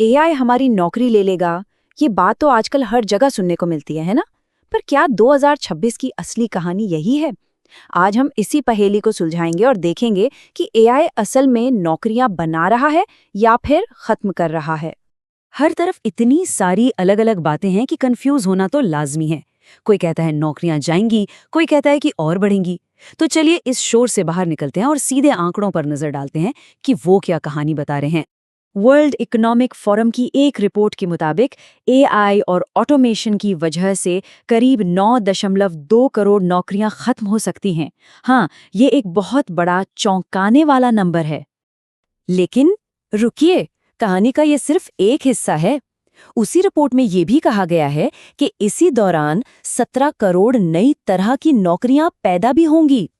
AI हमारी नौकरी ले लेगा, ये बात तो आजकल हर जगह सुनने को मिलती है ना? पर क्या 2026 की असली कहानी यही है? आज हम इसी पहेली को सुलझाएंगे और देखेंगे कि एआई असल में नौकरियां बना रहा है या फिर खत्म कर रहा है। हर तरफ इतनी सारी अलग अलग बातें हैं कि कंफ्यूज होना तो लाजमी है। कोई कहता है नौकरियां जाएंगी, कोई कहता है कि और बढ़ेंगी। तो चलिए इस शोर से बाहर निकलते हैं और सीधे आंकड़ों पर नजर डालते हैं कि वो क्या कहानी बता रहे हैं। वर्ल्ड इकोनॉमिक फोरम की एक रिपोर्ट के मुताबिक एआई और ऑटोमेशन की वजह से करीब 9.2 करोड़ नौकरियां खत्म हो सकती हैं। हाँ, ये एक बहुत बड़ा चौंकाने वाला नंबर है। लेकिन रुकिए, कहानी का ये सिर्फ एक हिस्सा है। उसी रिपोर्ट में ये भी कहा गया है कि इसी दौरान 17 करोड़ नई तरह की नौकरियां पैदा भी होंगी।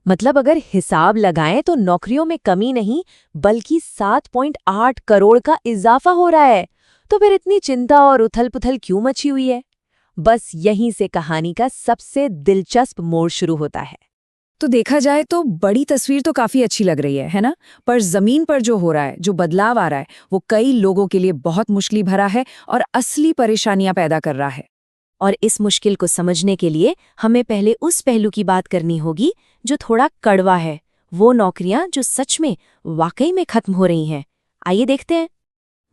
मतलब अगर हिसाब लगाएं तो नौकरियों में कमी नहीं, बल्कि 7.8 करोड़ का इजाफा हो रहा है। तो फिर इतनी चिंता और उथल-पुथल क्यों मची हुई है? बस यहीं से कहानी का सबसे दिलचस्प मोड़ शुरू होता है। तो देखा जाए तो बड़ी तस्वीर तो काफी अच्छी लग रही है ना? पर जमीन पर जो हो रहा है, जो बदलाव आ रहा है, वो कई लोगों के लिए बहुत मुश्किल भरा है और असली परेशानियां पैदा कर रहा है। और इस मुश्किल को समझने के लिए हमें पहले उस पहलू की बात करनी होगी जो थोड़ा कड़वा है। वो नौकरियां जो सच में वाकई में खत्म हो रही हैं। आइए देखते हैं।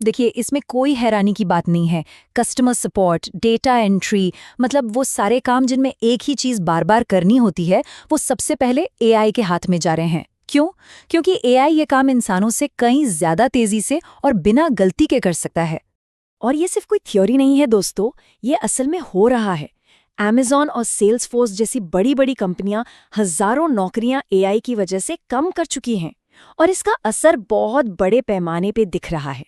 देखिए, इसमें कोई हैरानी की बात नहीं है। कस्टमर सपोर्ट, डेटा एंट्री, मतलब वो सारे काम जिनमें एक ही चीज बार बार करनी होती है, वो सबसे पहले एआई के हाथ में जा रहे हैं। क्यों? क्योंकि एआई ये काम इंसानों से कहीं ज्यादा तेजी से और बिना गलती के कर सकता है। और ये सिर्फ कोई थ्योरी नहीं है दोस्तों, ये असल में हो रहा है। Amazon और सेल्सफोर्स जैसी बड़ी बड़ी कंपनियां हजारों नौकरियां एआई की वजह से कम कर चुकी हैं और इसका असर बहुत बड़े पैमाने पे दिख रहा है।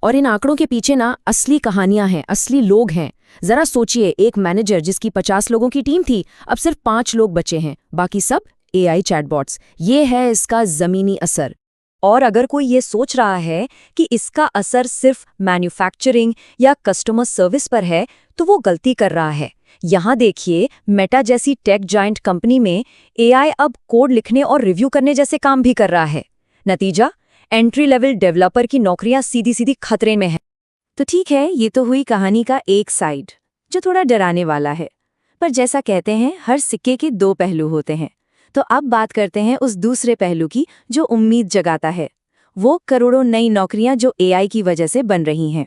और इन आंकड़ों के पीछे ना असली कहानियां हैं, असली लोग हैं। जरा सोचिए, एक मैनेजर जिसकी 50 लोगों की टीम थी, अब सिर्फ 5 लोग बचे हैं, बाकी सब एआई चैटबॉट्स। ये है इसका जमीनी असर। और अगर कोई ये सोच रहा है कि इसका असर सिर्फ मैन्युफैक्चरिंग या कस्टमर सर्विस पर है, तो वो गलती कर रहा है। यहाँ देखिए, मेटा जैसी टेक जायंट कंपनी में एआई अब कोड लिखने और रिव्यू करने जैसे काम भी कर रहा है। नतीजा, एंट्री लेवल डेवलपर की नौकरियां सीधी सीधी खतरे में हैं। तो ठीक है, ये तो हुई कहानी का एक साइड, जो थोड़ा डराने वाला है। पर जैसा कहते हैं, हर सिक्के के दो पहलू होते हैं। तो अब बात करते हैं उस दूसरे पहलू की जो उम्मीद जगाता है। वो करोड़ों नई नौकरियां जो एआई की वजह से बन रही हैं।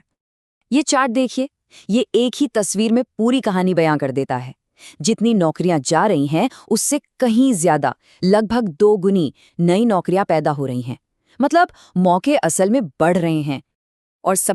ये चार्ट देखिए, ये एक ही तस्वीर में पूरी कहानी बयां कर देता है। जितनी नौकरियां जा रही हैं, उससे कहीं ज्यादा, लगभग 2 गुनी नई नौकरियां पैदा हो रही हैं। मतलब मौके असल में बढ़ रहे हैं। और सबसे